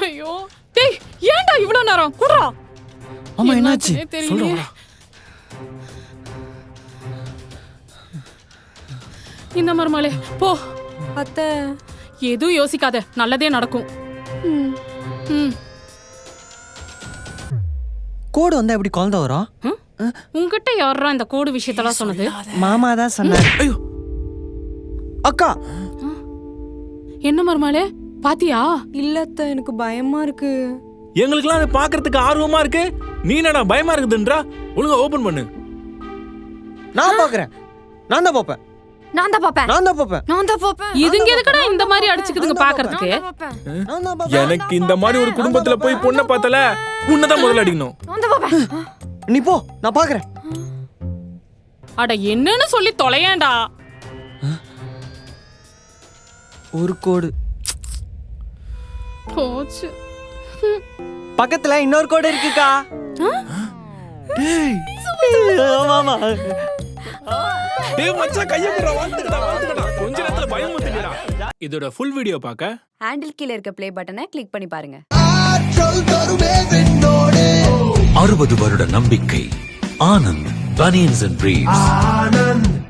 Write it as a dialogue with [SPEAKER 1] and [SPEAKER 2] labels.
[SPEAKER 1] ஐயோ டேய் ஏன்டா இவ்ளோ நேரம் குடுறா.
[SPEAKER 2] ஆமா என்னாச்சு
[SPEAKER 1] சொல்றா. இந்த மருமகளே போ.
[SPEAKER 3] அத்தை
[SPEAKER 1] எதுவும் யோசிக்காத, நல்லதே நடக்கும்.
[SPEAKER 2] கோடு வந்தா எப்படி குழந்தை வரும்?
[SPEAKER 1] உங்ககிட்ட யாரா இந்த கோடு விஷயத்தெல்லாம் சொன்னது?
[SPEAKER 2] மாமா தான் சொன்னாரு. ஐயோ அக்கா
[SPEAKER 1] என்ன மருமகளே பாத்தியா?
[SPEAKER 3] இல்ல அத்தை, எனக்கு பயமா இருக்கு.
[SPEAKER 4] எங்களுக்குலாம் அதை பாக்குறதுக்கு ஆர்வமா இருக்கு. நீ என்னடா பயமா இருக்குதுன்றா? ஒழுங்கா ஓபன் பண்ணு.
[SPEAKER 2] நான் பாக்குறேன். நான் தான் பாப்பேன்.
[SPEAKER 3] நான் தான் பாப்பேன்.
[SPEAKER 1] இதுங்க எதுக்குடா இந்த மாதிரி அடிச்சுக்குதுங்க பாக்குறதுக்கு?
[SPEAKER 4] எனக்கு இந்த மாதிரி ஒரு குடும்பத்துல போய் பொண்ணை பார்த்தல உன்னதான் முதல்ல அடிக்கணும்.
[SPEAKER 2] நீ போ, நான் பாக்குறேன்.
[SPEAKER 1] அட என்னன்னு சொல்லி தொலையேண்டா.
[SPEAKER 2] ஒரு கோடு
[SPEAKER 1] போச்சு.
[SPEAKER 2] பக்கத்துல இன்னொரு கோடு இருக்குக்கா. டேய் மாமா.
[SPEAKER 4] டேய் மச்சான் கைய குடுறா, வந்துடா. கொஞ்ச நேரத்துல பயம் வந்துடுடா. இதோட ஃபுல் வீடியோ பார்க்க
[SPEAKER 3] ஹேண்டில் கீழ இருக்க ப்ளே பட்டனை கிளிக் பண்ணி பாருங்க.
[SPEAKER 5] 60 வருட நம்பிக்கை. Anand banians and briefs.